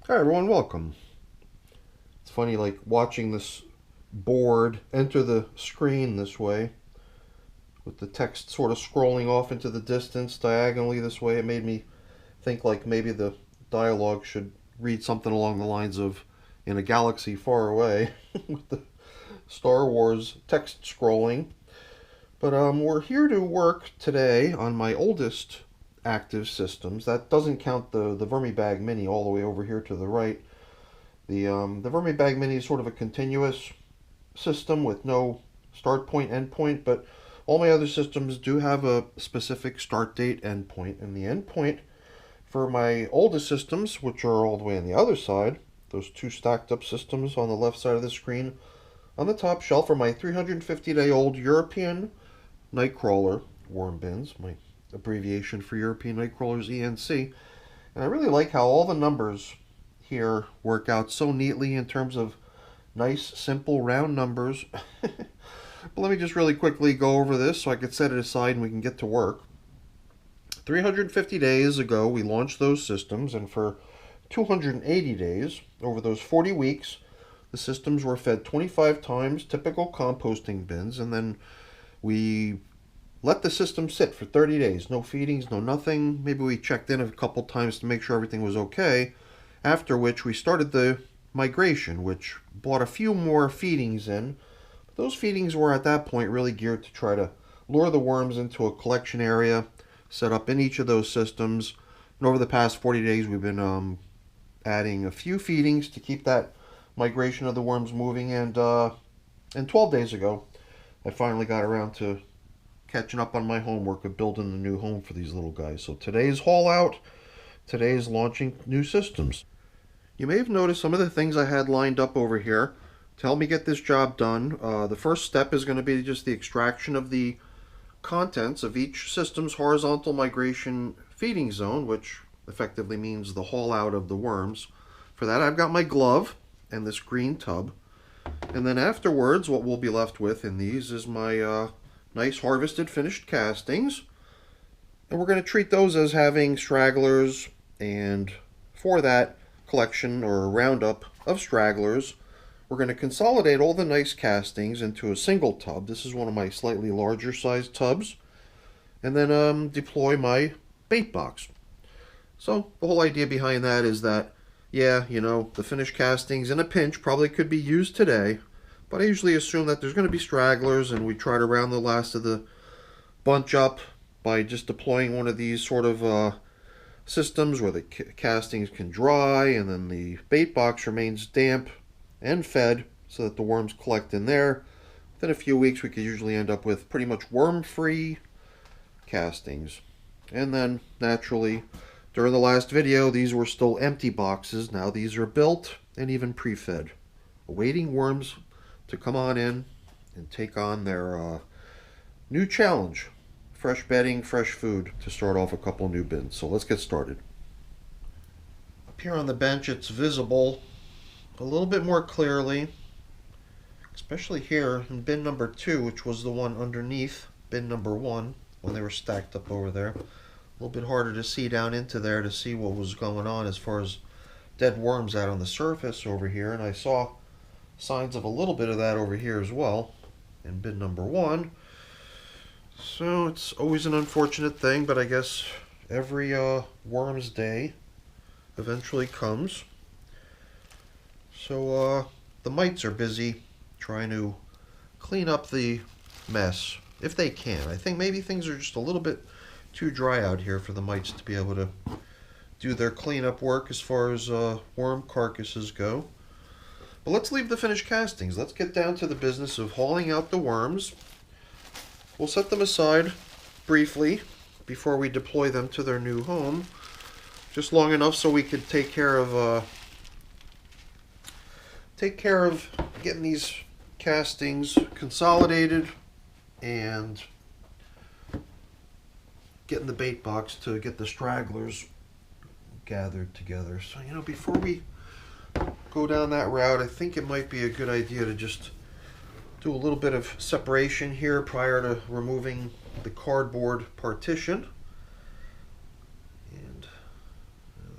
Hi everyone, welcome. It's funny, like watching this board enter the screen this way with the text sort of scrolling off into the distance diagonally this way. It made me think like maybe the dialogue should read something along the lines of "in a galaxy far away" with the Star Wars text scrolling. But we're here to work today on my oldest active systems. That doesn't count the Vermibag Mini all the way over here to the right. The Vermibag Mini is sort of a continuous system with no start point, end point, but all my other systems do have a specific start date, end point, and the end point for my oldest systems, which are all the way on the other side, those two stacked up systems on the left side of the screen, on the top shelf are my 350-day-old European nightcrawler worm bins, my abbreviation for European Nightcrawlers, ENC. And I really like how all the numbers here work out so neatly in terms of nice, simple, round numbers. But let me just really quickly go over this so I can set it aside and we can get to work. 350 days ago, we launched those systems, and for 280 days, over those 40 weeks, the systems were fed 25 times typical composting bins, and then we let the system sit for 30 days. No feedings, no nothing. Maybe we checked in a couple times to make sure everything was okay, after which we started the migration, which brought a few more feedings in. But those feedings were at that point really geared to try to lure the worms into a collection area set up in each of those systems. And over the past 40 days, we've been adding a few feedings to keep that migration of the worms moving. And 12 days ago, I finally got around to catching up on my homework of building a new home for these little guys. So today's haul out, today's launching new systems. You may have noticed some of the things I had lined up over here to help me get this job done. The first step is going to be just the extraction of the contents of each system's horizontal migration feeding zone, which effectively means the haul out of the worms. For that, I've got my glove and this green tub. And then afterwards, what we'll be left with in these is my nice harvested finished castings. And we're going to treat those as having stragglers, and for that collection or roundup of stragglers, we're going to consolidate all the nice castings into a single tub. This is one of my slightly larger sized tubs. And then deploy my bait box. So the whole idea behind that is that, yeah, you know, the finished castings in a pinch probably could be used today, but I usually assume that there's going to be stragglers, and we try to round the last of the bunch up by just deploying one of these sort of systems where the castings can dry, and then the bait box remains damp and fed so that the worms collect in there. Within a few weeks, we could usually end up with pretty much worm-free castings. And then, naturally, during the last video, these were still empty boxes. Now these are built and even pre-fed, awaiting worms to come on in and take on their new challenge. Fresh bedding, fresh food to start off a couple new bins. So let's get started. Up here on the bench, it's visible a little bit more clearly, especially here in bin number 2, which was the one underneath bin number 1 when they were stacked up over there. A little bit harder to see down into there to see what was going on as far as dead worms out on the surface over here, and I saw signs of a little bit of that over here as well in bin number 1. So it's always an unfortunate thing, but I guess every worm's day eventually comes. So the mites are busy trying to clean up the mess, if they can. I think maybe things are just a little bit too dry out here for the mites to be able to do their cleanup work as far as worm carcasses go. But let's leave the finished castings. Let's get down to the business of hauling out the worms. We'll set them aside briefly before we deploy them to their new home, just long enough so we could take care of getting these castings consolidated and getting the bait box to get the stragglers gathered together. So, you know, before we go down that route, I think it might be a good idea to just do a little bit of separation here prior to removing the cardboard partition. And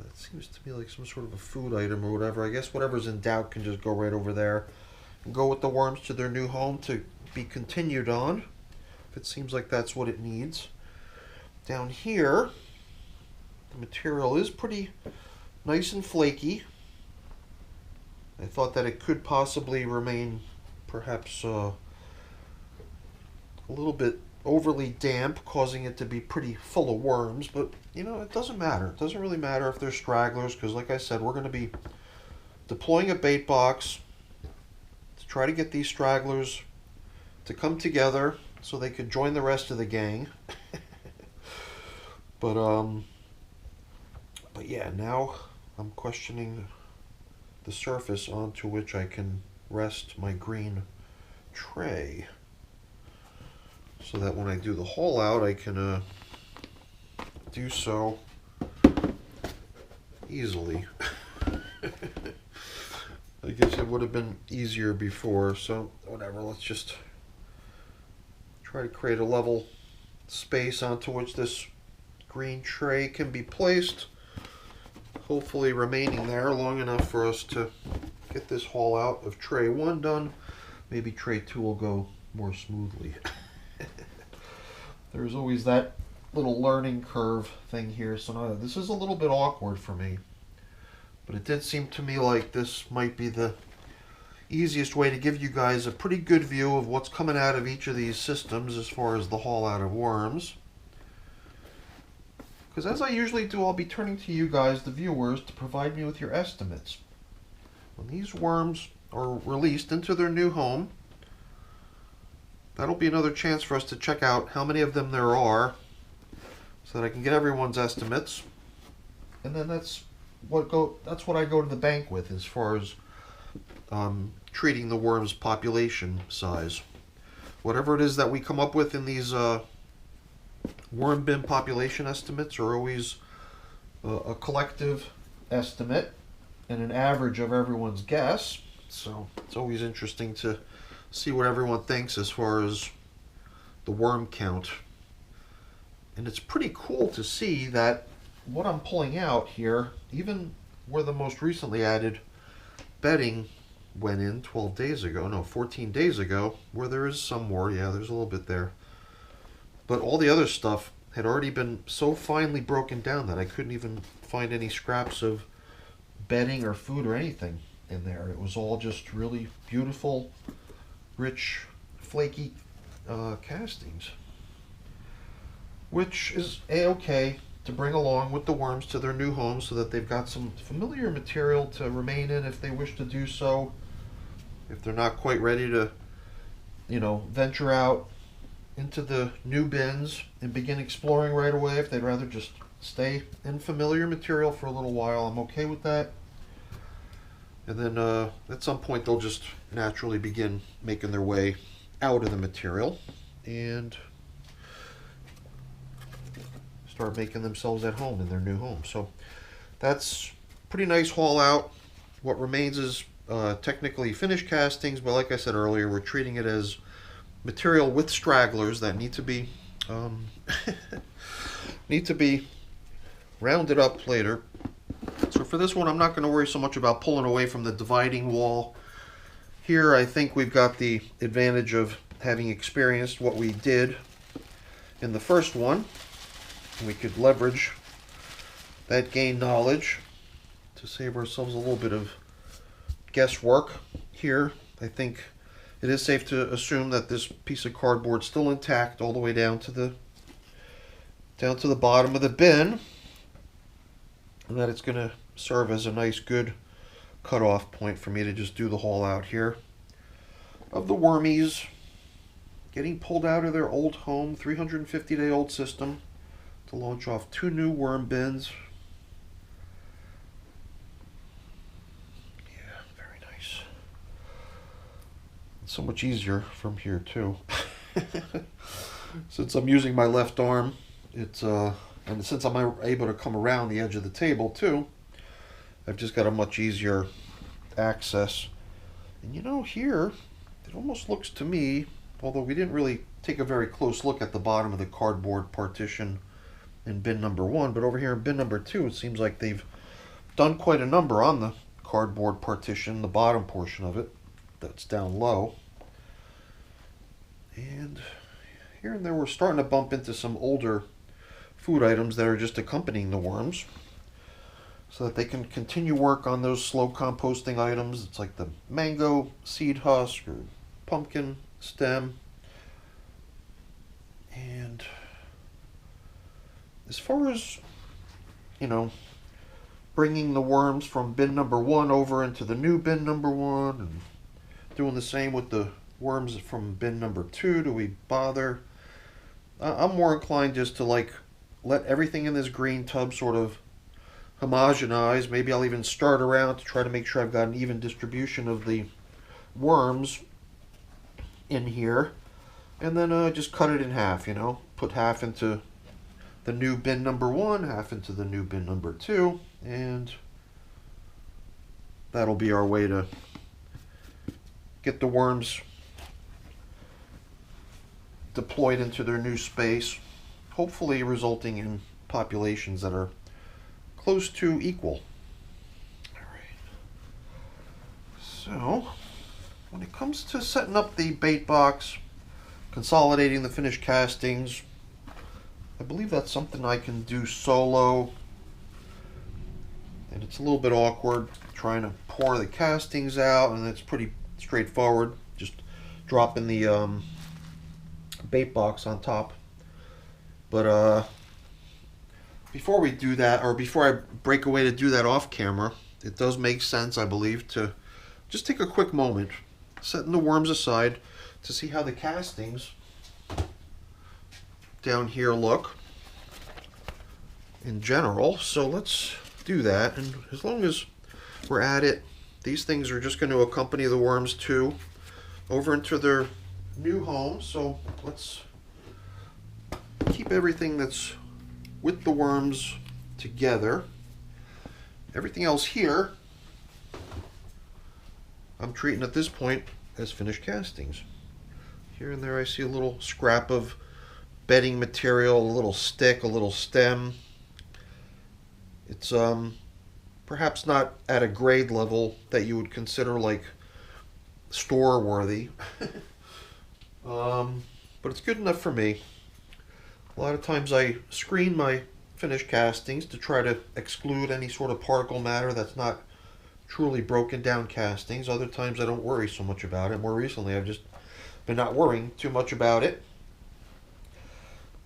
let's seems to me like some sort of a food item or whatever. I guess whatever's in doubt can just go right over there and go with the worms to their new home to be continued on, if it seems like that's what it needs. Down here, the material is pretty nice and flaky. I thought that it could possibly remain perhaps a little bit overly damp, causing it to be pretty full of worms, but you know, it doesn't matter. It doesn't really matter if they're stragglers, because like I said, we're going to be deploying a bait box to try to get these stragglers to come together so they could join the rest of the gang. But yeah, now I'm questioning the surface onto which I can rest my green tray, so that when I do the haul out, I can do so easily. I guess it would have been easier before, so whatever, let's just try to create a level space onto which this green tray can be placed, hopefully remaining there long enough for us to get this haul out of tray 1 done. Maybe tray 2 will go more smoothly. There's always that little learning curve thing here, so now this is a little bit awkward for me, but it did seem to me like this might be the easiest way to give you guys a pretty good view of what's coming out of each of these systems as far as the haul out of worms. Because as I usually do, I'll be turning to you guys, the viewers, to provide me with your estimates. When these worms are released into their new home, that'll be another chance for us to check out how many of them there are, so that I can get everyone's estimates. And then that's what I go to the bank with as far as treating the worms' population size. Whatever it is that we come up with in these worm bin population estimates are always a collective estimate and an average of everyone's guess. So it's always interesting to see what everyone thinks as far as the worm count. And it's pretty cool to see that what I'm pulling out here, even where the most recently added bedding went in 12 days ago, no, 14 days ago, where there is some more, yeah, there's a little bit there. But all the other stuff had already been so finely broken down that I couldn't even find any scraps of bedding or food or anything in there. It was all just really beautiful, rich, flaky castings, which is a-okay to bring along with the worms to their new home so that they've got some familiar material to remain in if they wish to do so. If they're not quite ready to, you know, venture out into the new bins and begin exploring right away, if they'd rather just stay in familiar material for a little while, I'm okay with that. And then at some point they'll just naturally begin making their way out of the material and start making themselves at home in their new home. So that's pretty nice haul out. What remains is technically finished castings, but like I said earlier, we're treating it as material with stragglers that need to be rounded up later. So for this one, I'm not going to worry so much about pulling away from the dividing wall. Here, I think we've got the advantage of having experienced what we did in the first one. We could leverage that gained knowledge to save ourselves a little bit of guesswork. Here, I think it is safe to assume that this piece of cardboard is still intact all the way down to the bottom of the bin, and that it's going to serve as a nice good cutoff point for me to just do the haul out here of the wormies getting pulled out of their old home, 350-day-old system, to launch off 2 new worm bins. Yeah, very nice. It's so much easier from here too. Since I'm using my left arm, it's and since I'm able to come around the edge of the table too, I've just got a much easier access. And you know, here it almost looks to me, although we didn't really take a very close look at the bottom of the cardboard partition in bin number 1, but over here in bin number 2, it seems like they've done quite a number on the cardboard partition, the bottom portion of it that's down low. And here and there we're starting to bump into some older food items that are just accompanying the worms so that they can continue work on those slow composting items. It's like the mango seed husk or pumpkin stem. And as far as, bringing the worms from bin number 1 over into the new bin number 1 and doing the same with the worms from bin number 2, do we bother? I'm more inclined just to let everything in this green tub sort of homogenize. Maybe I'll even start around to try to make sure I've got an even distribution of the worms in here, and then just cut it in half, put half into the new bin number 1, half into the new bin number 2, and that'll be our way to get the worms deployed into their new space, hopefully resulting in populations that are close to equal. All right. So, when it comes to setting up the bait box, consolidating the finished castings, I believe that's something I can do solo, and it's a little bit awkward trying to pour the castings out, and it's pretty straightforward, just dropping the bait box on top. But before we do that, or before I break away to do that off camera, it does make sense, I believe, to just take a quick moment, setting the worms aside, to see how the castings down here look in general. So let's do that, and as long as we're at it, these things are just going to accompany the worms too over into their new home. So let's keep everything that's with the worms together. Everything else here I'm treating at this point as finished castings. Here and there I see a little scrap of bedding material, a little stick, a little stem. It's perhaps not at a grade level that you would consider like store worthy, but it's good enough for me. A lot of times I screen my finished castings to try to exclude any sort of particle matter that's not truly broken down castings. Other times I don't worry so much about it. More recently I've just been not worrying too much about it.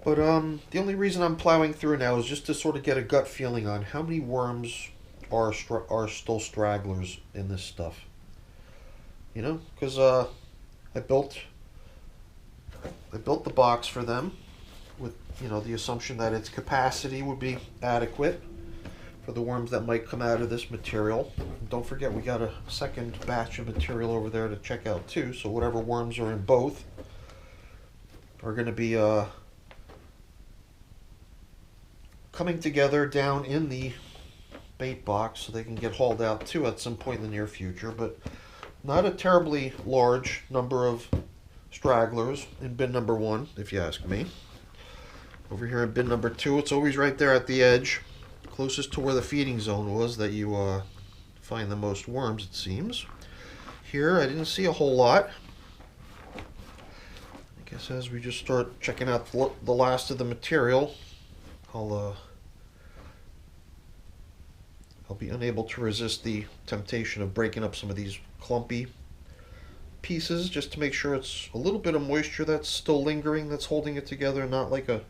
But the only reason I'm plowing through now is just to sort of get a gut feeling on how many worms are still stragglers in this stuff. You know, because I built the box for them with, you know, the assumption that its capacity would be adequate for the worms that might come out of this material. And don't forget, we got a second batch of material over there to check out too, so whatever worms are in both are going to be coming together down in the bait box so they can get hauled out too at some point in the near future. But not a terribly large number of stragglers in bin number 1, if you ask me. Over here in bin number 2, it's always right there at the edge, closest to where the feeding zone was, that you find the most worms, it seems. Here I didn't see a whole lot. I guess as we just start checking out the last of the material, I'll be unable to resist the temptation of breaking up some of these clumpy pieces just to make sure it's a little bit of moisture that's still lingering, that's holding it together, not like a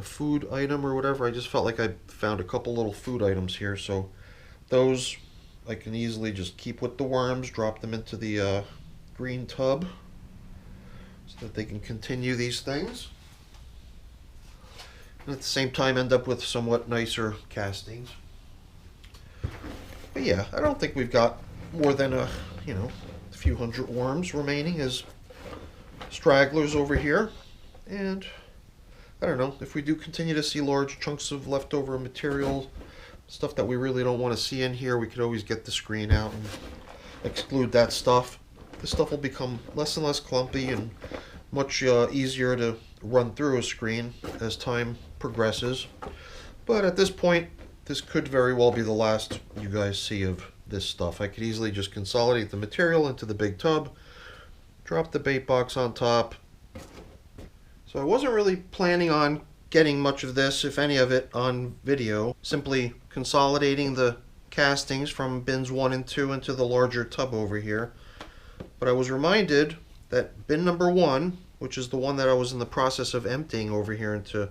food item or whatever. I just felt like I found a couple little food items here, so those I can easily just keep with the worms, drop them into the green tub so that they can continue these things, and at the same time end up with somewhat nicer castings. But yeah, I don't think we've got more than a few hundred worms remaining as stragglers over here, and I don't know, if we do continue to see large chunks of leftover material, stuff that we really don't want to see in here, we could always get the screen out and exclude that stuff. This stuff will become less and less clumpy and much easier to run through a screen as time progresses. But at this point, this could very well be the last you guys see of this stuff. I could easily just consolidate the material into the big tub, drop the bait box on top. So I wasn't really planning on getting much of this, if any of it, on video. Simply consolidating the castings from bins 1 and 2 into the larger tub over here. But I was reminded that bin number 1, which is the one that I was in the process of emptying over here into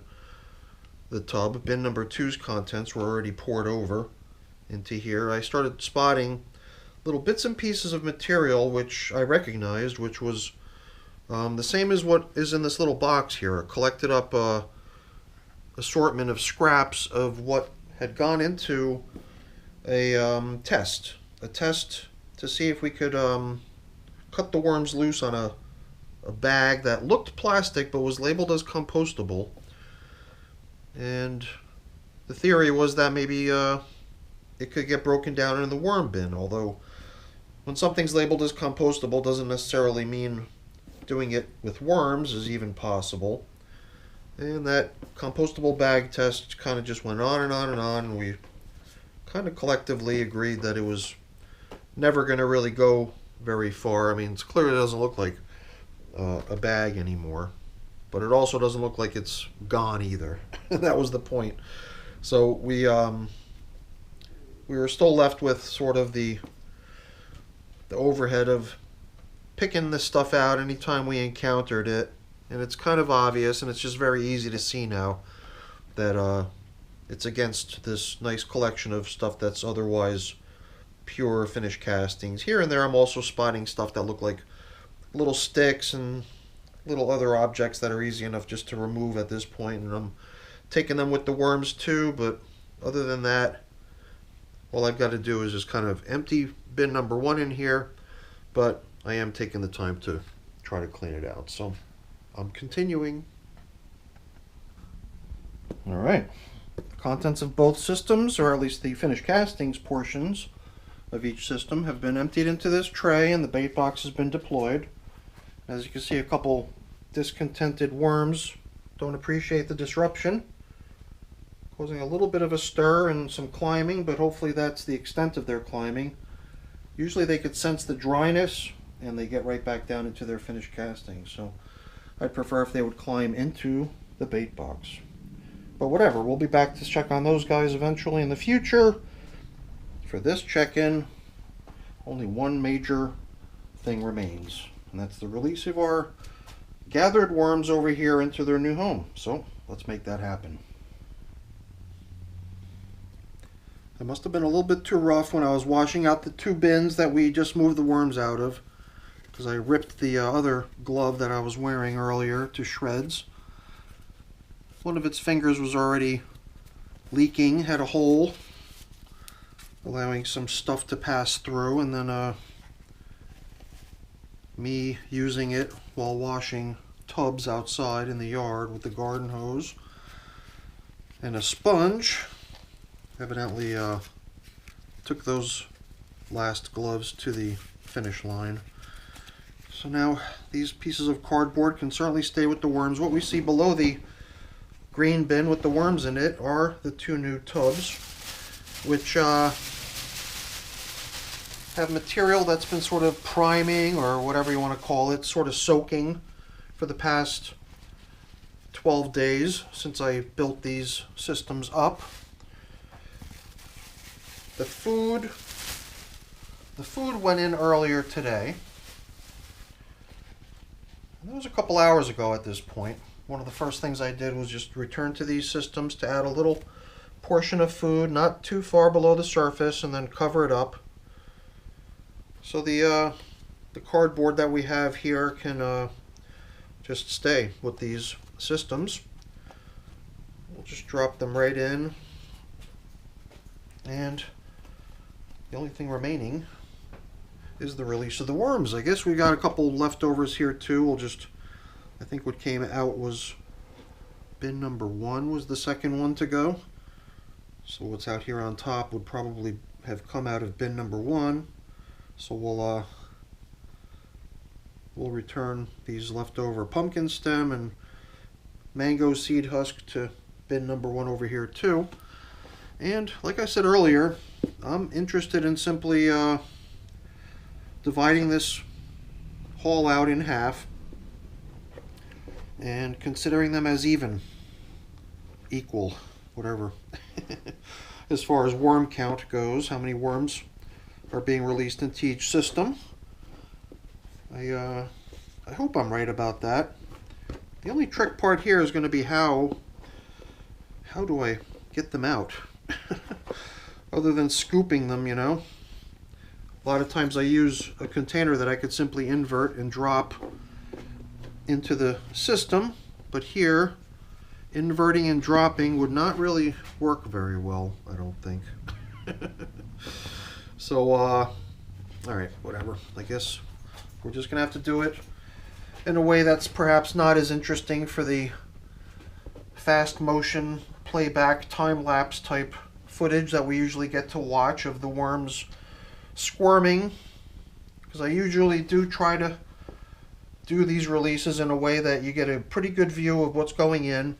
the tub, bin number 2's contents were already poured over into here. I started spotting little bits and pieces of material which I recognized, which was the same as what is in this little box here. I collected up assortment of scraps of what had gone into a test to see if we could cut the worms loose on a bag that looked plastic but was labeled as compostable. And the theory was that maybe it could get broken down in the worm bin, although when something's labeled as compostable doesn't necessarily mean doing it with worms is even possible. And that compostable bag test kind of just went on and on and on, and we kind of collectively agreed that it was never going to really go very far. I mean, it clearly doesn't look like a bag anymore, but it also doesn't look like it's gone either. That was the point. So we were still left with sort of the overhead of picking this stuff out anytime we encountered it. And it's kind of obvious, and it's just very easy to see now that it's against this nice collection of stuff that's otherwise pure finished castings. Here and there I'm also spotting stuff that look like little sticks and little other objects that are easy enough just to remove at this point, and I'm taking them with the worms too. But other than that, all I've got to do is just kind of empty bin number 1 in here, but I am taking the time to try to clean it out. So I'm continuing. All right. The contents of both systems, or at least the finished castings portions of each system, have been emptied into this tray, and the bait box has been deployed. As you can see, a couple discontented worms don't appreciate the disruption, causing a little bit of a stir and some climbing, but hopefully that's the extent of their climbing. Usually they could sense the dryness and they get right back down into their finished casting. So I'd prefer if they would climb into the bait box. But whatever, we'll be back to check on those guys eventually in the future. For this check-in, only one major thing remains, and that's the release of our gathered worms over here into their new home. So let's make that happen. It must have been a little bit too rough when I was washing out the 2 bins that we just moved the worms out of, because I ripped the other glove that I was wearing earlier to shreds. One of its fingers was already leaking, had a hole, allowing some stuff to pass through, and then me using it while washing tubs outside in the yard with the garden hose and a sponge evidently took those last gloves to the finish line. So now these pieces of cardboard can certainly stay with the worms. What we see below the green bin with the worms in it are the 2 new tubs, which have material that's been sort of priming, or whatever you want to call it, sort of soaking for the past 12 days since I built these systems up. The food went in earlier today. That was a couple hours ago at this point. One of the first things I did was just return to these systems to add a little portion of food, not too far below the surface, and then cover it up. So the cardboard that we have here can just stay with these systems. We'll just drop them right in, and the only thing remaining is the release of the worms. I guess we got a couple leftovers here too. We'll just, I think what came out was bin number 1 was the second one to go. So what's out here on top would probably have come out of bin number 1. So we'll return these leftover pumpkin stem and mango seed husk to bin number 1 over here too. And like I said earlier, I'm interested in simply dividing this haul out in half and considering them as even, equal, whatever, as far as worm count goes, how many worms are being released into each system. I hope I'm right about that. The only trick part here is going to be how do I get them out? Other than scooping them, you know. A lot of times I use a container that I could simply invert and drop into the system, but here inverting and dropping would not really work very well, I don't think. So alright, whatever. I guess we're just gonna have to do it in a way that's perhaps not as interesting for the fast motion playback time-lapse type footage that we usually get to watch of the worms squirming, because I usually do try to do these releases in a way that you get a pretty good view of what's going in,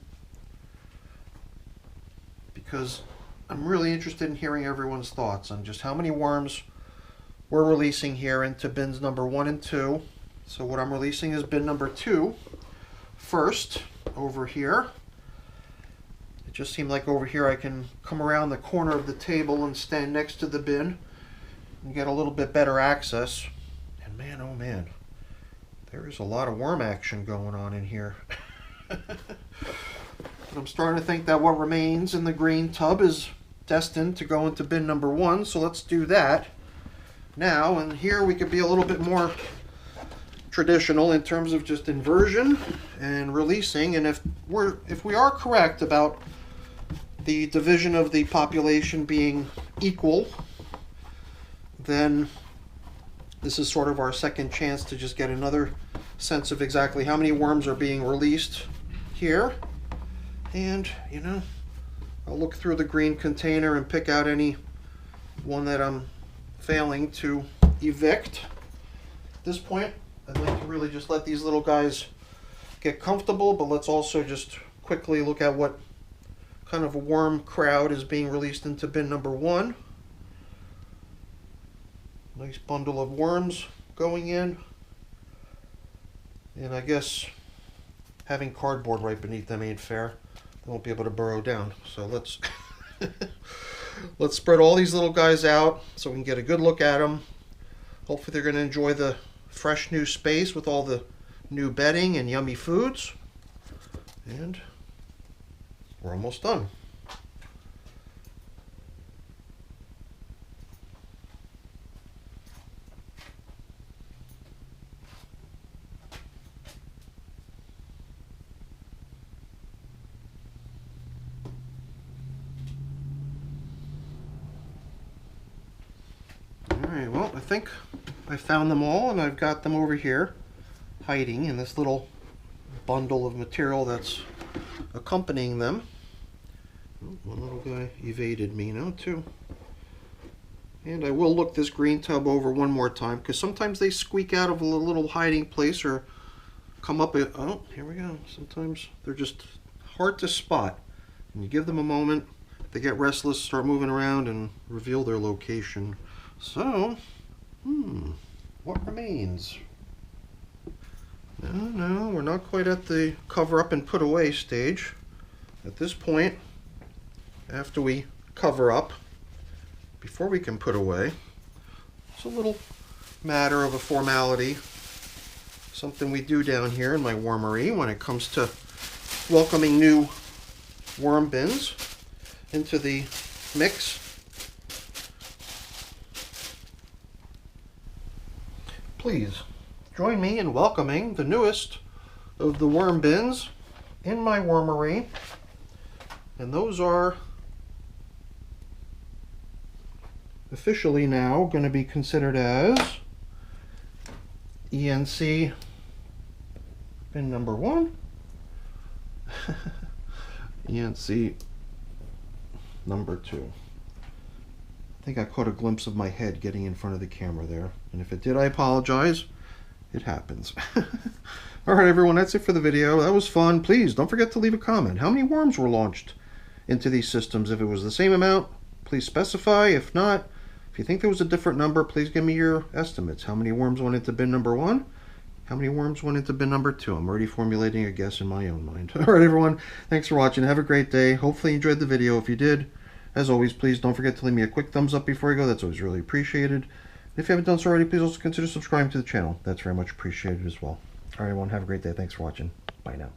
because I'm really interested in hearing everyone's thoughts on just how many worms we're releasing here into bins number 1 and 2. So what I'm releasing is bin number 2 first, over here. It just seemed like over here I can come around the corner of the table and stand next to the bin and get a little bit better access. And man, oh man, there is a lot of worm action going on in here. I'm starting to think that what remains in the green tub is destined to go into bin number 1, so let's do that now. And here we could be a little bit more traditional in terms of just inversion and releasing. And if we are correct about the division of the population being equal, then this is sort of our second chance to just get another sense of exactly how many worms are being released here. And, you know, I'll look through the green container and pick out any one that I'm failing to evict. At this point, I'd like to really just let these little guys get comfortable, but let's also just quickly look at what kind of a worm crowd is being released into bin number 1. Nice bundle of worms going in. And I guess having cardboard right beneath them ain't fair. They won't be able to burrow down. So let's let's spread all these little guys out so we can get a good look at them. Hopefully they're going to enjoy the fresh new space with all the new bedding and yummy foods. And we're almost done. Alright, well, I think I found them all, and I've got them over here hiding in this little bundle of material that's accompanying them. Oh, one little guy evaded me now too. And I will look this green tub over one more time, because sometimes they squeak out of a little hiding place or come up. Oh, here we go. Sometimes they're just hard to spot. And you give them a moment, they get restless, start moving around, and reveal their location. So, what remains? No, we're not quite at the cover up and put away stage. At this point, after we cover up, before we can put away, it's a little matter of a formality, something we do down here in my wormery when it comes to welcoming new worm bins into the mix. Please join me in welcoming the newest of the worm bins in my wormery, and those are officially now going to be considered as ENC bin number 1, ENC number 2. I think I caught a glimpse of my head getting in front of the camera there, and if it did, I apologize. It happens. Alright everyone, that's it for the video. That was fun. Please don't forget to leave a comment. How many worms were launched into these systems. If it was the same amount, please specify. If not, if you think there was a different number, please give me your estimates. How many worms went into bin number 1? How many worms went into bin number 2? I'm already formulating a guess in my own mind. All right, everyone. Thanks for watching. Have a great day. Hopefully you enjoyed the video. If you did, as always, please don't forget to leave me a quick thumbs up before you go. That's always really appreciated. If you haven't done so already, please also consider subscribing to the channel. That's very much appreciated as well. All right, everyone. Have a great day. Thanks for watching. Bye now.